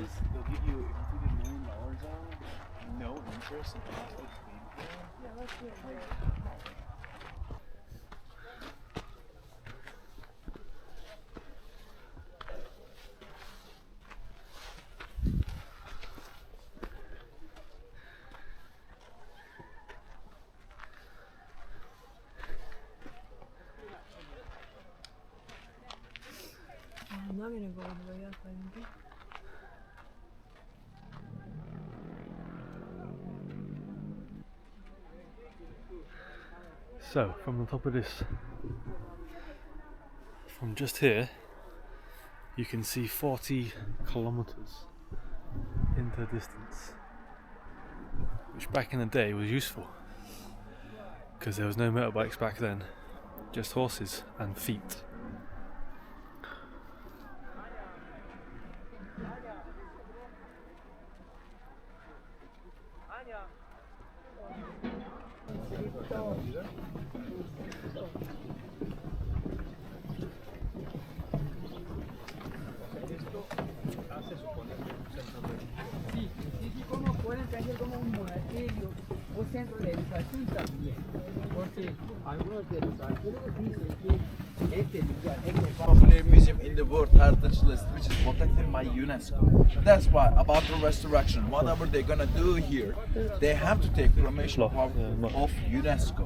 is they'll give you, if you do the $1 million zone, no interest and plastic clean for. Yeah, let's do it. I'm not gonna go all the way up, I think. So, from the top of this, from just here, you can see 40 kilometers into the distance, which back in the day was useful because there was no motorbikes back then, just horses and feet. Como un monasterio o centro de educación también, porque algunos de los arqueólogos dicen que este lugar es el Popular museum in the World Heritage List, which is protected by UNESCO. That's why about the restoration, whatever they're gonna do here, they have to take permission of UNESCO.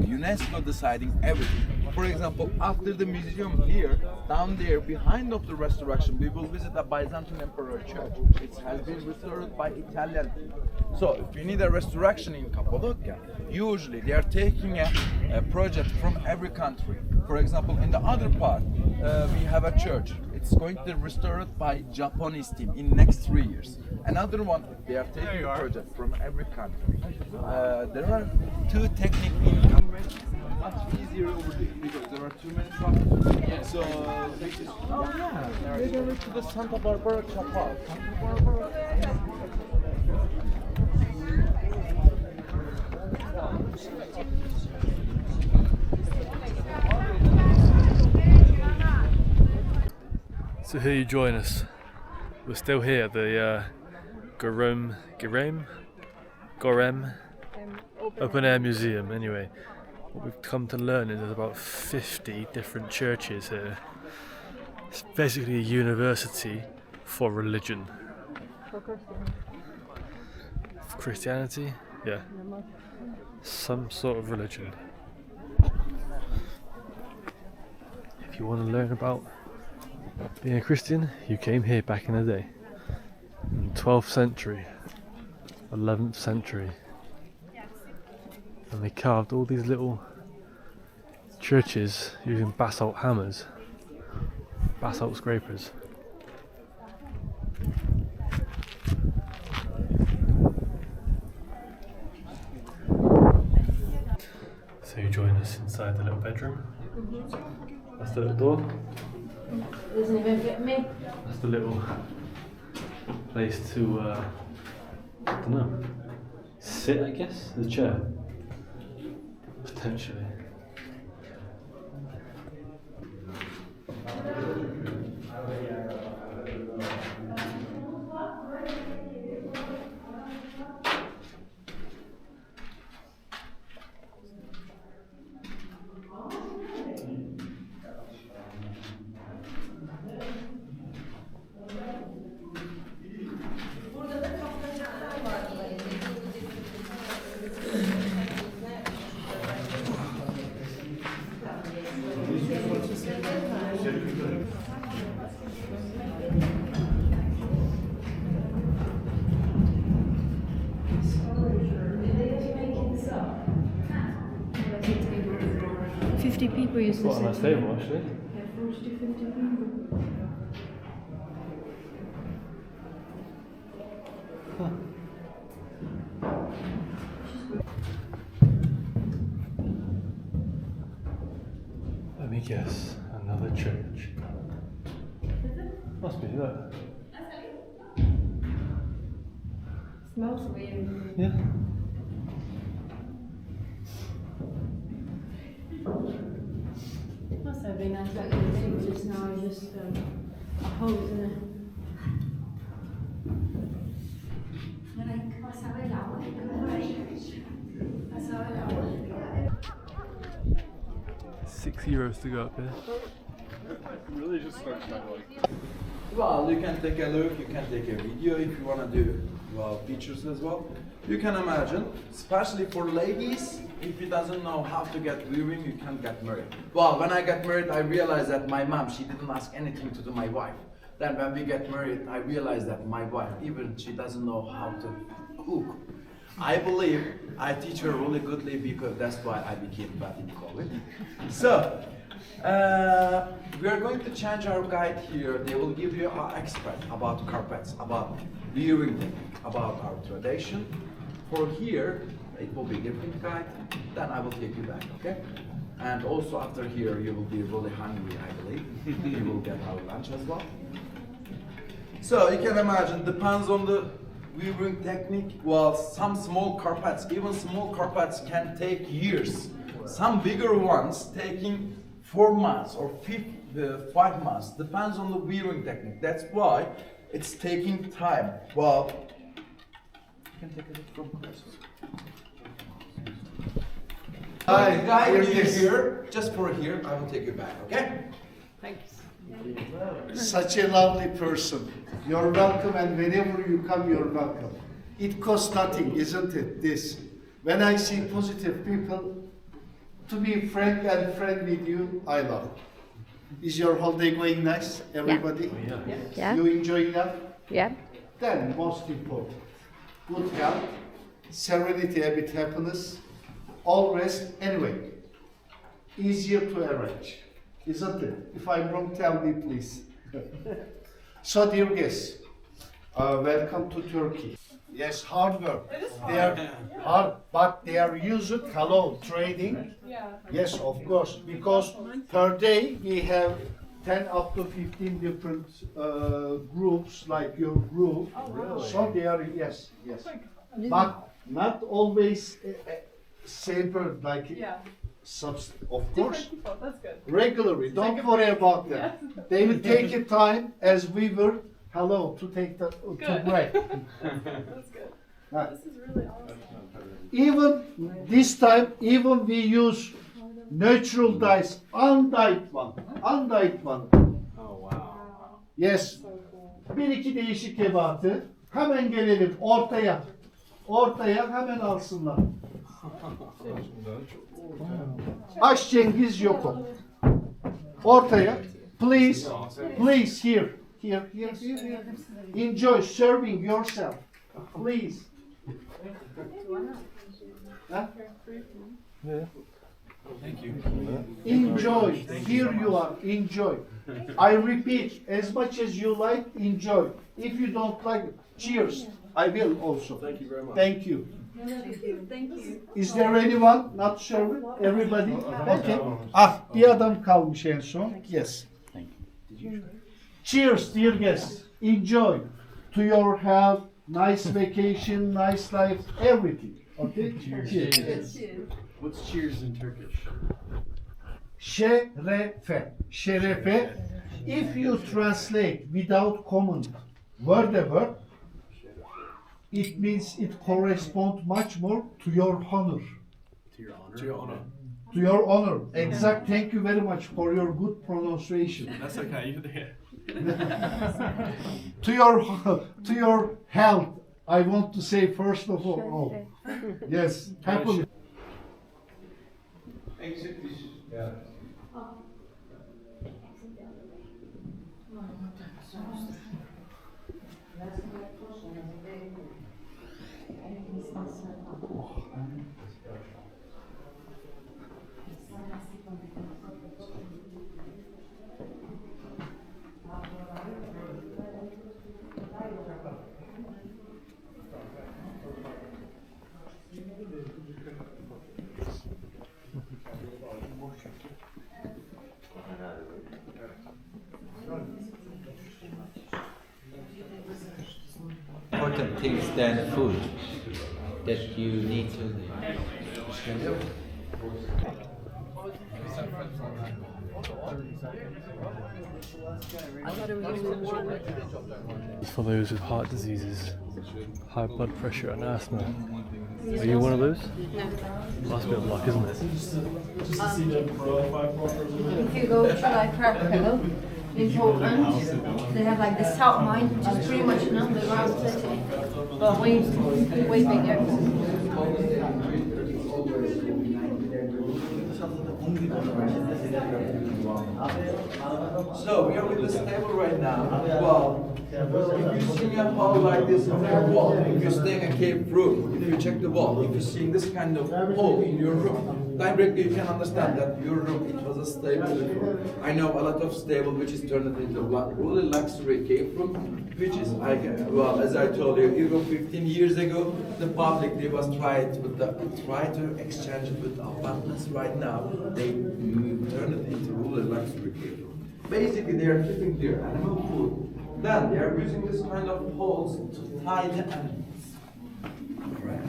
UNESCO deciding everything. For example, after the museum here, down there behind of the restoration, we will visit a Byzantine Emperor church. It has been restored by Italian team. So if you need a restoration in Cappadocia, usually they are taking a project from every country. For example, in the other part, we have a church. It's going to be restored by Japanese team in next 3 years. Another one, they are taking a project from every country. There are two techniques in much easier over there because there are too many trucks. So we just we're going to the Santa Barbara Chapel. Santa Barbara. So here you join us. We're still here at the Goreme Open Air Museum. Anyway, what we've come to learn is there's about 50 different churches here. It's basically a university for religion. For Christianity? Yeah. Some sort of religion. If you want to learn about being a Christian, you came here back in the day. In the 12th century, 11th century. And they carved all these little churches using basalt hammers, basalt scrapers. So you join us inside the little bedroom. That's the little door. Doesn't even fit me. That's the little place to, I don't know, sit, I guess, the chair. Potentially. People used to Quite a nice table, actually. Yeah, 40 to 50 people. Let me guess, another church. Must be that. Smells weird. Yeah. Must have been nice, like the thing just now, just a hose in it. €6 to go up here. Really just starts my like. Well, you can take a look, you can take a video if you want to do pictures as well. You can imagine, especially for ladies, if you doesn't know how to get viewing, you can't get married. Well, when I got married, I realized that my mom, she didn't ask anything to do my wife. Then when we get married, I realized that my wife, even she doesn't know how to cook. I believe I teach her really goodly because that's why I became bad in COVID. So, we are going to change our guide here. They will give you an expert about carpets, about viewing technique, about our tradition. For here, it will be different guide. Then I will take you back, okay? And also after here, you will be really hungry, I believe. You will get our lunch as well. So you can imagine, depends on the viewing technique. Well, some small carpets, even small carpets can take years. Some bigger ones taking 4 months or 5 months, depends on the viewing technique. That's why it's taking time. Well, you can take a look from close. Hi, Guide you yes. here, just for here, I will take you back, okay? Such a lovely person. You're welcome, and whenever you come, you're welcome. It costs nothing, isn't it? This. When I see positive people, to be frank and friend with you, I love it. Is your holiday going nice, everybody? Yeah. You enjoying that? Yeah. Then, most important, good health, serenity, a bit happiness, all rest. Anyway, easier to arrange, isn't it? If I'm wrong, tell me, please. So, dear guests, welcome to Turkey. Yes, hard work. They are hard, but they are used hello trading. Yes, of course, because per day we have 10 up to 15 different groups, like your group. So they are, yes, but not always safer, like of course. That's good. Regularly, don't worry about that. They will take a time as we were. Hello, to take the to break. That's good. This is really awesome. Even this time, even we use natural dyes, undyed one. Oh wow. Yes. Bir iki değişik ebatı. Hemen gelelim ortaya. Ortaya hemen alsınlar. Aş Cengiz yok ol. Ortaya. Please, please here. Here. Enjoy serving yourself. Please. Huh? Thank you. Enjoy. Here you are. Enjoy. I repeat, as much as you like, enjoy. If you don't like, cheers. I will also. Thank you very much. Thank you. Thank you. Is there anyone not serving? Everybody? Okay. Bir adam kalmış en son. Yes. Cheers, dear guests. Enjoy. To your health, nice vacation, nice life, everything. Okay? Cheers. What's cheers in Turkish? Şerefe. Şerefe. If you translate without comment word, it means it corresponds much more to your honor. To your honor. To your honor. To your honor. Exact. Thank you very much for your good pronunciation. That's okay. To your health, I want to say first of all, yes, happily. Important things than food that you need to. I thought it was only one. It's for those with heart diseases, high blood pressure and asthma. Are you one of those? No. Must be a luck, isn't it? If you go to like Krakow, in Poland, they have like the salt mine, which is pretty much an underground city, but way bigger. So we are with this table right now. Well, if you're seeing a hole like this on your wall, if you're staying in a cave room, if you check the wall, if you're seeing this kind of hole in your room, directly you can understand that your room, it was a stable before. I know a lot of stable which is turned into really luxury cave room, which is, well, as I told you, even 15 years ago, the public, they was try to exchange it with apartments. Right now, they turn it into really luxury cave room. Basically, they are keeping their animal food. Then they are using this kind of holes to tie the animals. Right.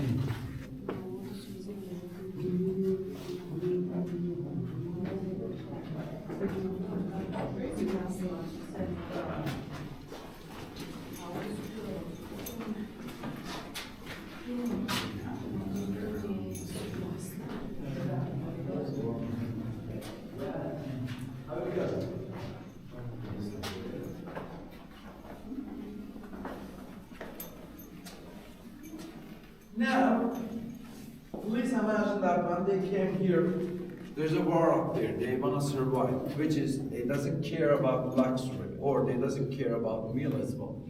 Now, please imagine that when they came here, there's a war up there. They want to survive, which is they doesn't care about luxury or they doesn't care about meal as well.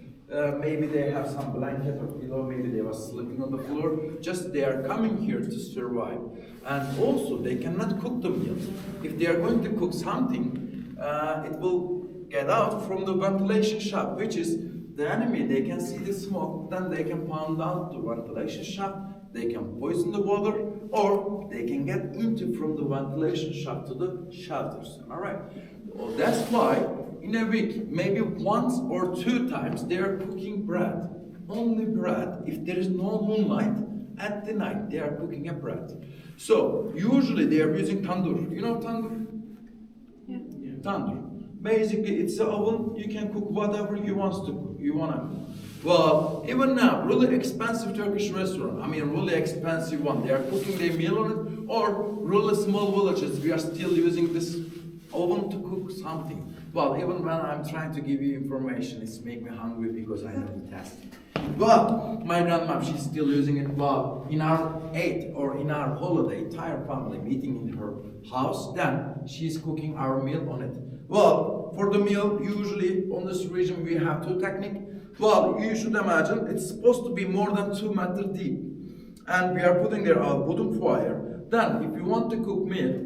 Maybe they have some blanket or pillow. Maybe they were sleeping on the floor. Just they are coming here to survive, and also they cannot cook the meals. If they are going to cook something, it will get out from the ventilation shaft, which is the enemy. They can see the smoke, then they can pound out the ventilation shaft, they can poison the water, or they can get into from the ventilation shaft to the shelters. Alright. Well, that's why in a week, maybe once or 2 times, they are cooking bread. Only bread. If there is no moonlight, at the night they are cooking a bread. So usually they are using tandoor. You know tandoor? Yeah. Tandoor. Basically, it's an oven. You can cook whatever you want to cook. Well, even now, really expensive Turkish restaurant. I mean, really expensive one. They are cooking their meal on it, or really small villages. We are still using this oven to cook something. Well, even when I'm trying to give you information, it's making me hungry because I know the taste. But my grandma, she's still using it. Well, in our Eid or in our holiday, entire family meeting in her house, then she's cooking our meal on it. Well, for the meal, usually on this region we have 2 techniques. Well, you should imagine it's supposed to be more than 2 meters deep. And we are putting there a wooden fire. Then, if you want to cook meat,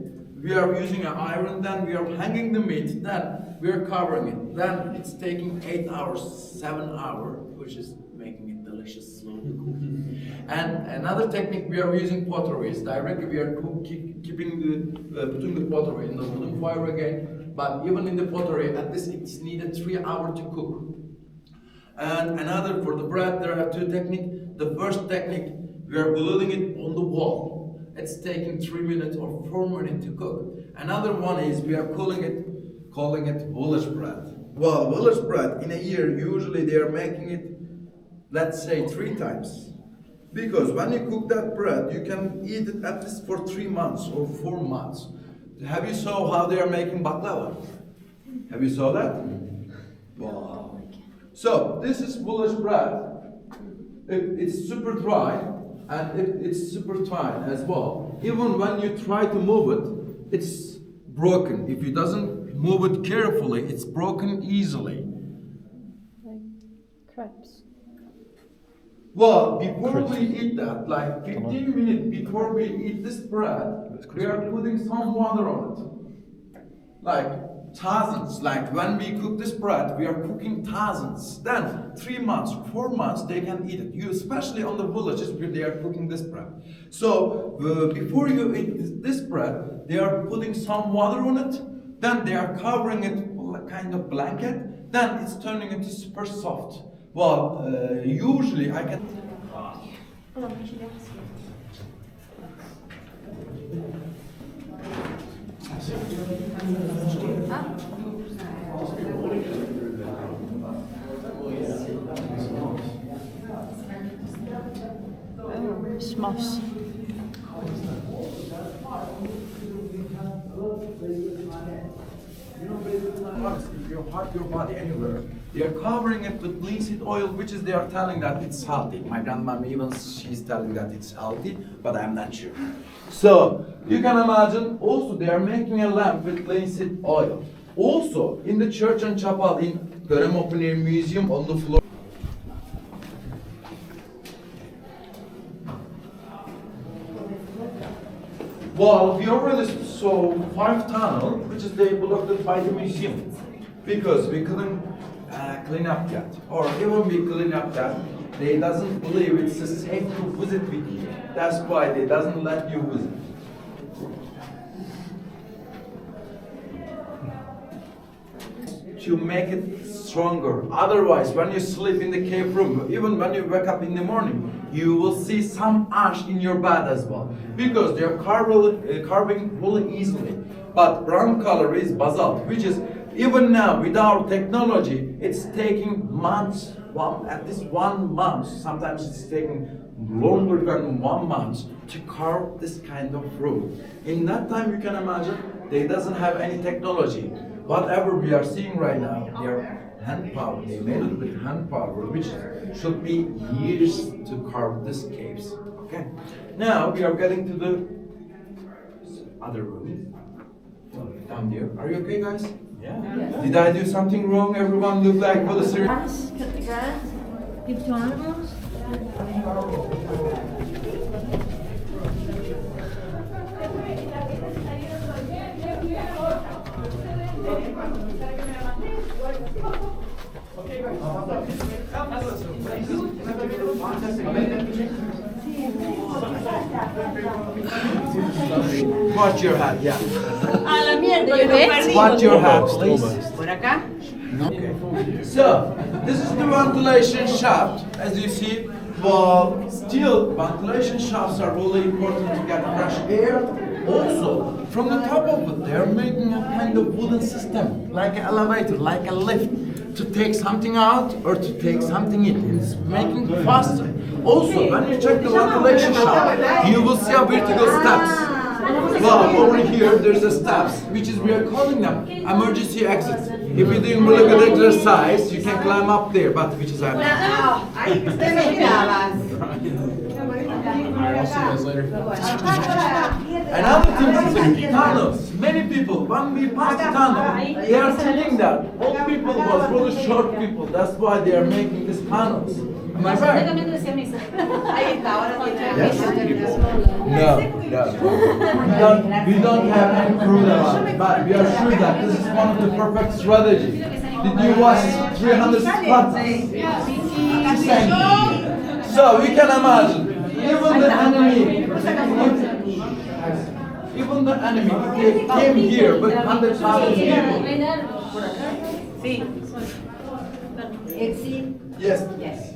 we are using an iron, then we are hanging the meat, then we are covering it. Then it's taking 8 hours, 7 hours, which is making it delicious, slowly cooking. And another technique we are using pottery is directly we are putting the pottery in the wooden fire again. But even in the pottery, at least it's needed 3 hours to cook. And another for the bread, there are 2 techniques. The first technique, we are gluing it on the wall. It's taking 3 minutes or 4 minutes to cook. Another one is we are calling it village bread. Well, village bread in a year, usually they are making it, let's say 3 times. Because when you cook that bread, you can eat it at least for 3 months or 4 months. Have you saw how they are making baklava? Have you saw that? Wow. So this is village bread. It's super dry and it's super tight as well. Even when you try to move it, it's broken. If you doesn't move it carefully, it's broken easily. Like crepes. Well, before we eat that, like 15 minutes before we eat this bread, we are putting some water on it. Like thousands, like when we cook this bread, we are cooking thousands. Then 3 months, 4 months, they can eat it. You, especially on the villages where they are cooking this bread. So before you eat this bread, they are putting some water on it. Then they are covering it with a kind of blanket. Then it's turning into super soft. Well, usually I can. Smuffs. If you hurt your body anywhere, they are covering it with linseed oil, which is they are telling that it's healthy. My grandma even she's telling that it's healthy, but I'm not sure. So you can imagine. Also, they are making a lamp with linseed oil. Also, in the church and chapel in Goreme Open Air Museum on the floor. Well, we already saw 5 tunnels, which is they blocked by the museum, because we couldn't clean up that, or even we clean up that, they doesn't believe it's safe to visit with you. That's why they doesn't let you visit. To make it stronger. Otherwise, when you sleep in the cave room, even when you wake up in the morning, you will see some ash in your bed as well, because they are carving really easily. But brown color is basalt, which is even now with our technology, it's taking months. At least 1 month. Sometimes it's taking longer than 1 month to carve this kind of fruit. In that time, you can imagine they doesn't have any technology. Whatever we are seeing right now, they are hand power. They made it with hand power, which should be years to carve these caves. Okay. Now we are getting to the other room. Down there. Are you okay, guys? Yeah. Did I do something wrong? Everyone look like for the series. Grass, cut the grass, give to animals. Watch your hat, yeah. A la mierda, yo ves. Watch your hat, please. Por acá. Okay. So, this is the ventilation shaft. As you see, well, still, ventilation shafts are really important to get fresh air. Also, from the top of it, they're making a kind of wooden system, like an elevator, like a lift, to take something out or to take something in. It's making it faster. Also, when you check the ventilation shaft, you will see a vertical steps. Well, over here, there's a steps, which is we are calling them emergency exits. If you're doing really good exercise, you can climb up there, but which is I'm Alright, I'll see you guys later. Another thing is tunnels. Many people, when we pass the tunnel, they are thinking that old people was really short people. That's why they are making these tunnels. Am I right? No. We don't have any proof about it, but we are sure that this is one of the perfect strategies. Did you watch 300 Spartans? So we can imagine, even the enemy, if they came here with 100,000 people. Yes. Yes.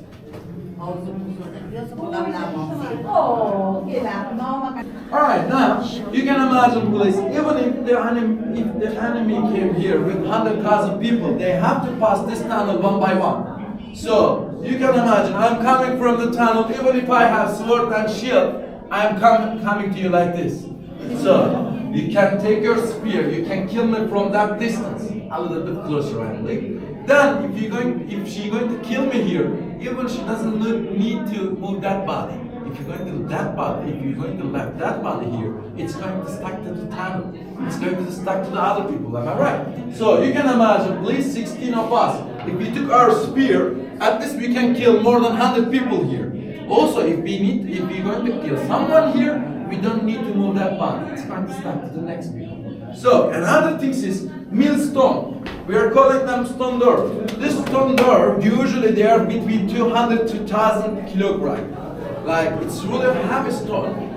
Alright, now you can imagine, please, even if the enemy came here with 100,000 people, they have to pass this tunnel one by one. So you can imagine, I'm coming from the tunnel, even if I have sword and shield, I'm coming to you like this. So you can take your spear, you can kill me from that distance, a little bit closer, I believe. Then if she's going to kill me here, even she doesn't need to move that body. If you're going to do that body, if you're going to left that body here, it's going to stuck to the tunnel. It's going to stuck to the other people, am I right? So you can imagine, please, 16 of us, if we took our spear, at least we can kill more than 100 people here. Also, if we're going to kill someone here, we don't need to move that body. It's going to stuck to the next people. So, another thing is millstone. We are calling them stone door. This stone door, usually they are between 200 to 1,000 kilograms. Like, it's really a heavy stone.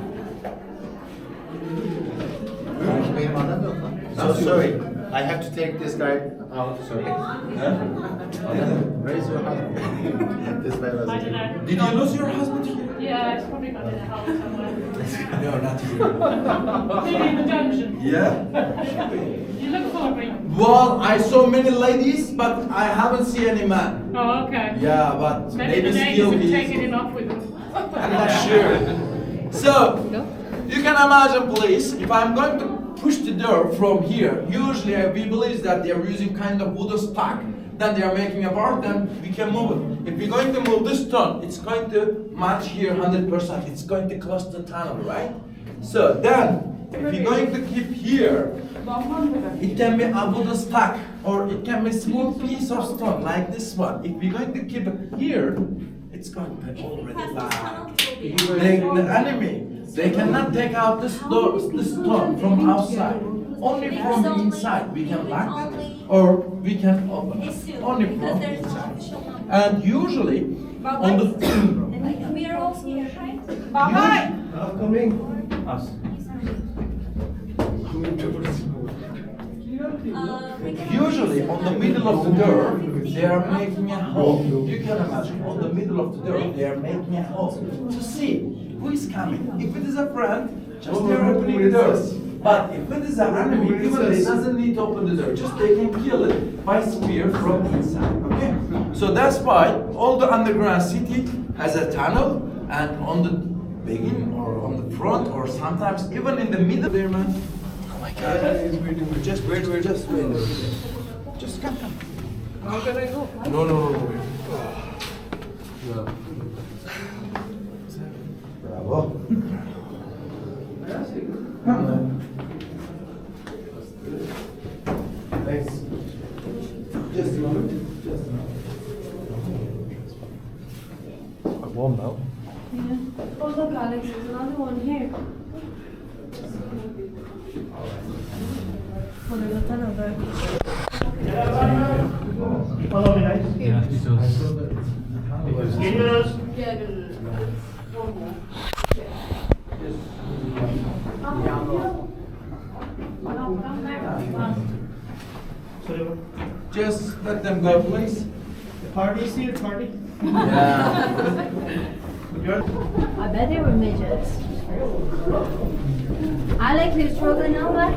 So sorry, I have to take this guy out. Sorry. Where is your husband? This guy was. Did you lose your husband here? Yeah, it's probably got in a house somewhere. No, not here. Maybe in the junction. Yeah? You look for me. Well, I saw many ladies, but I haven't seen any man. Oh, okay. Yeah, but Maybe the ladies still have he is. taken it off with them. I'm not sure. So, you can imagine, please, if I'm going to push the door from here, usually we believe that they are using kind of wooden stack, then they are making a bar, then we can move it. If we're going to move this stone, it's going to match here 100%. It's going to close the tunnel, right? So then, if you're going to keep here, it can be a wooden stack, or it can be a small piece of stone, like this one. If we're going to keep it here, it's going to be already locked. The enemy, they cannot take out this stone from outside. Only from the inside we can lock it, or we can open it. Only from the inside. And usually, on the We are all here, right? Coming. Us. Usually on the middle of the door, they are making a hole. You can imagine, on the middle of the door, they are making a hole to see who is coming. If it is a friend, just they are opening the doors. But if it is an enemy, even they doesn't need to open the door. Just they can kill it by spear from inside. Okay? So that's why all the underground city has a tunnel, and on the beginning or on the front or sometimes even in the middle there, man. Oh my God! Just wait. Just come. How can I go? No. Bravo. Come on. Thanks. Just a moment. Quite warm now. Yeah. Oh look, Alex, there's another one here. Har du gått den över? Follow me, guys. Yeah, it does. Geliyoruz. Just let them go, please. The party is here, party. Yeah. I bet they were midgets. Alex, you're struggling now, bud?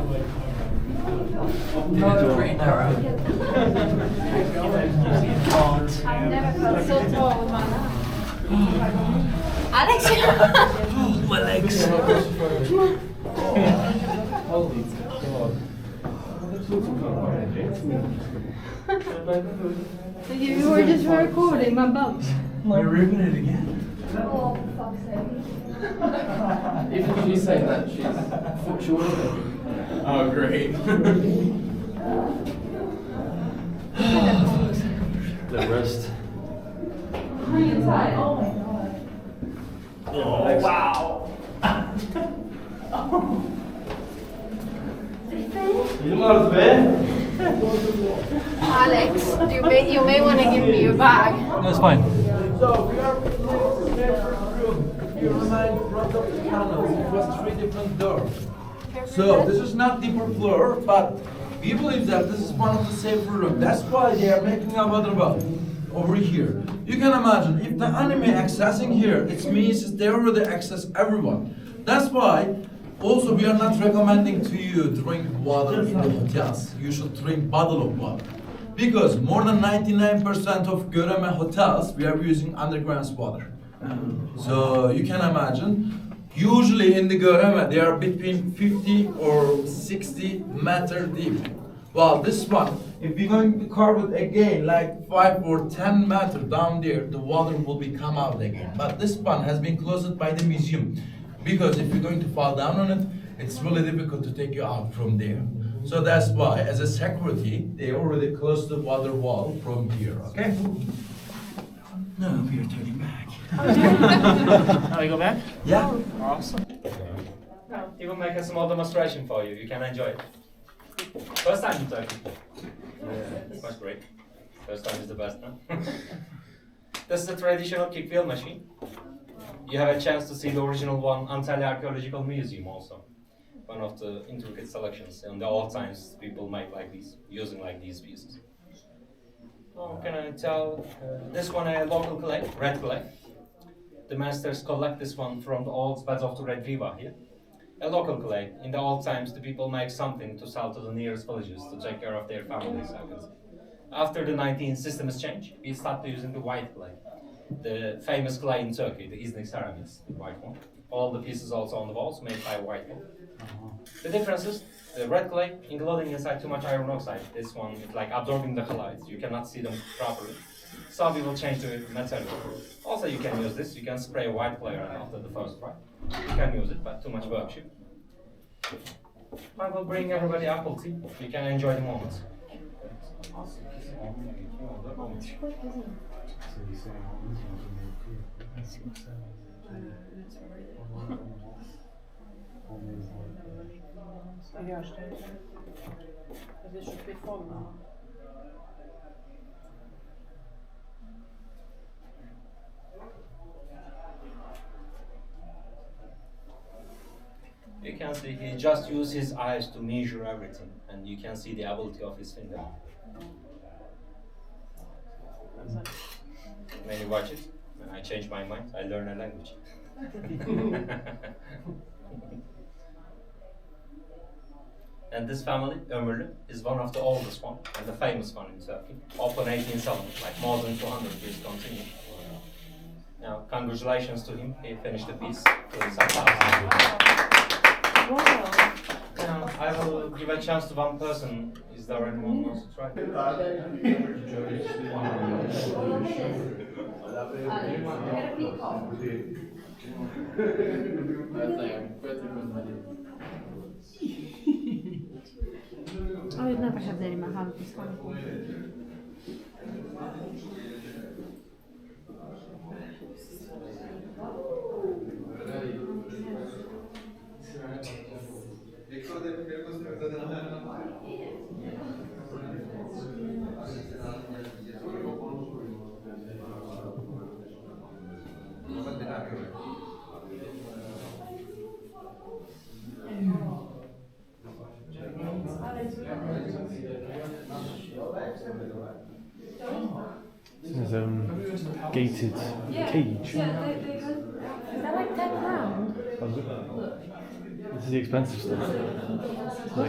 I've never felt so tall with my life. Alex? My legs. You were just recording my bumps. You're ripping it again. Oh, for fuck's sake. Even she's saying that she would have been. Oh, great. The rest. Hang tight. Oh my god. Oh, Wow. Alex, you may want to give me your bag. That's fine. So we are close to the separate room. If you remind front of the tunnels, it was 3 different doors. So this is not deeper floor, but we believe that this is one of the safer rooms. That's why they are making a water well over here. You can imagine if the enemy accessing here, it means they already access everyone. That's why also we are not recommending to you drink water in the hotels. You should drink bottle of water. Because more than 99% of Goreme hotels, we are using underground water. So you can imagine, usually in the Goreme, they are between 50 or 60 meter deep. Well, this one, if we're going to carve it again, like 5 or 10 meter down there, the water will be come out again. But this one has been closed by the museum. Because if you're going to fall down on it, it's really difficult to take you out from there. So that's why, as a security, they already closed the water wall from here, okay? No, we are turning back. Now we go back? Yeah. Awesome. He will make a small demonstration for you. You can enjoy it. First time in Turkey. It was great. First time is the best, huh? This is a traditional kick wheel machine. You have a chance to see the original one Antalya Archaeological Museum also. One of the intricate selections. In the old times, people make like these, using like these pieces. How can I tell? This one a local clay, red clay. the masters collect this one from the old beds of the Red River here. A local clay. In the old times, the people make something to sell to the nearest villages to take care of their families, I can say. After the 19th system is changed, we started using the white clay. The famous clay in Turkey, the Iznik ceramics, the white one. All the pieces also on the walls made by white one. The difference is the red clay, including inside too much iron oxide. This one is like absorbing the halides. You cannot see them properly. So we will change the material. Also, you can use this. You can spray a white clay on after the first try. You can use it, but too much workshop. I will bring everybody apple tea. You can enjoy the moment. You can see he just used his eyes to measure everything, and you can see the ability of his finger. When you watch it, when I change my mind, I learn a language. And this family, Ömürlü, is one of the oldest one and the famous one in Turkey. Open 1870, like more than 200 years continued. Now, congratulations to him. He finished the piece to his house. Now, I will give a chance to one person. Is there anyone who wants to try? I would never have that in my house. It's horrible. There's a gated cage. Yeah, is that like £10? This is the expensive stuff.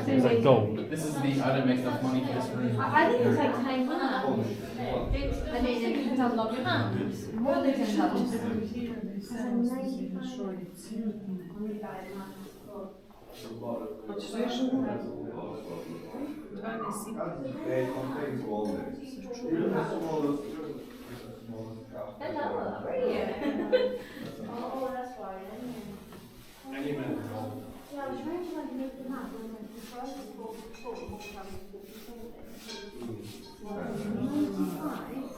It's like gold. This is the other makes enough money for this room. I think it's like £10. I mean, it depends on the pounds. More than $10. It's They contain gold. Oh, that's why. Yeah, I was trying to like make them up when the price is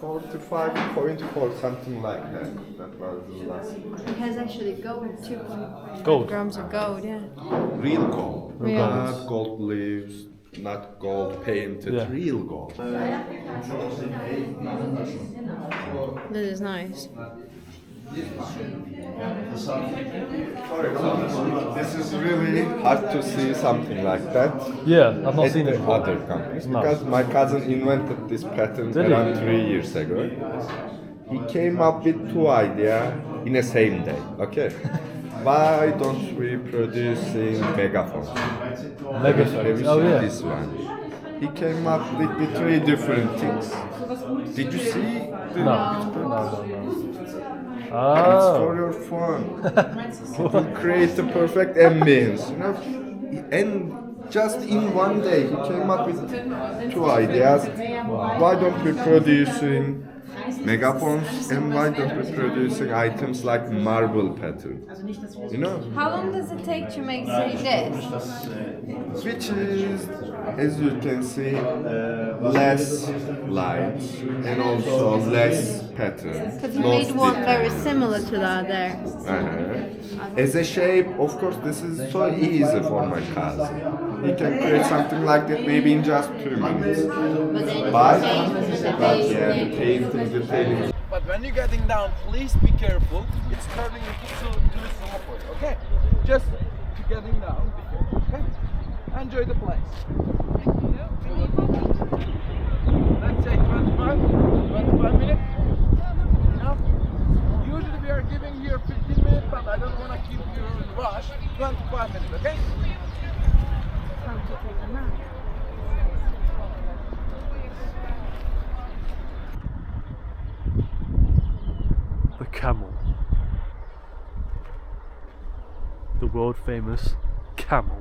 45.4, something like that. That was the last. It has actually gold, 2.5 Gold. grams of gold, yeah. Real gold. Yeah. Not gold leaves, not gold painted, Yeah. real gold. This is nice. This is really hard to see something like that. Yeah, I've not at seen it the before. other companies No. because my cousin invented this pattern Did he? around 3 years ago. He came up with 2 ideas in the same day. Okay, why don't we producing megaphones? Have you Megaphones. seen Oh yeah. this one? He came up with the 3 different things. Did you see? No. It's for Oh. your phone. It will create the perfect ambience, you know. And just in one day, he came up with 2 ideas. Why don't we producing megaphones and why don't we producing items like marble pattern? You know, How long does it take to make say this? which is, as you can see, less light and also less pattern. Because he made one very similar to that there. As a shape, of course, this is so easy for my cousin. He can create something like that maybe in just 2 minutes. But then But, it's yeah, the painting, detailing. But when you're getting down, please be careful. It's turning into slippery, okay? Just getting down, be careful, okay? Enjoy the place. Let's say 25 minutes. You know? Usually we are giving here camel. The world famous camel.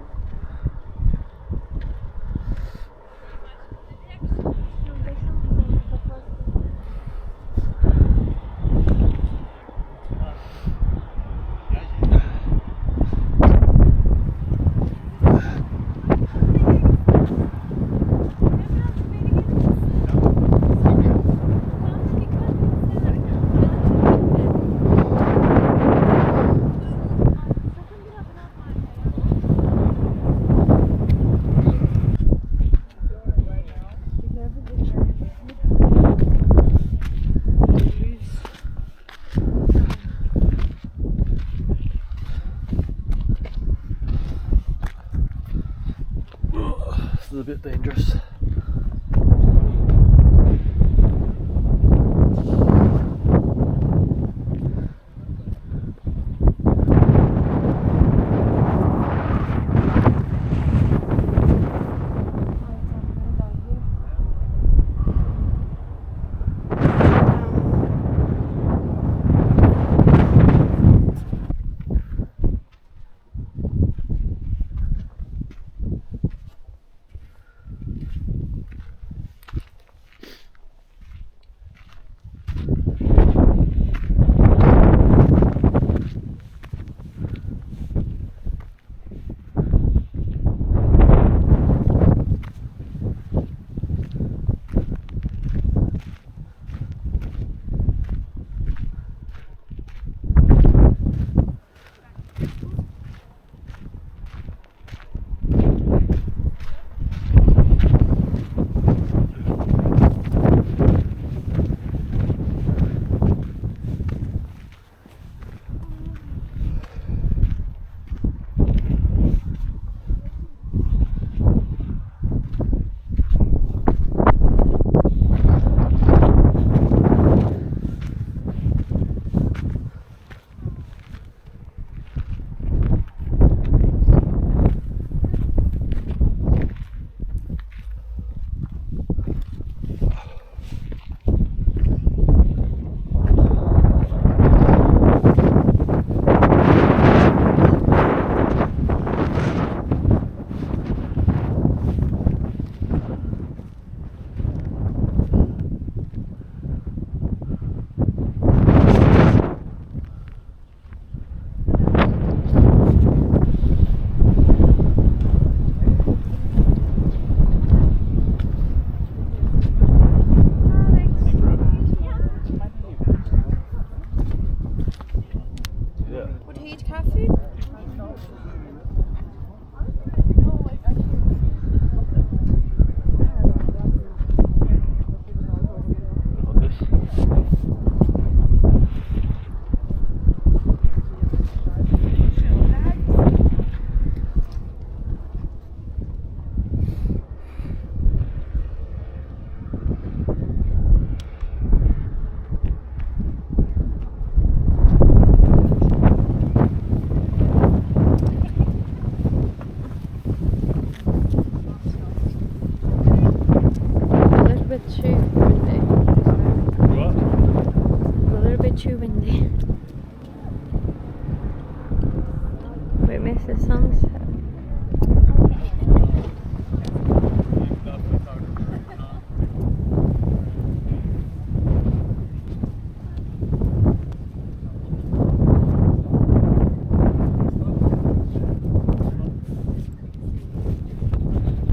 This is a bit dangerous. Bit too.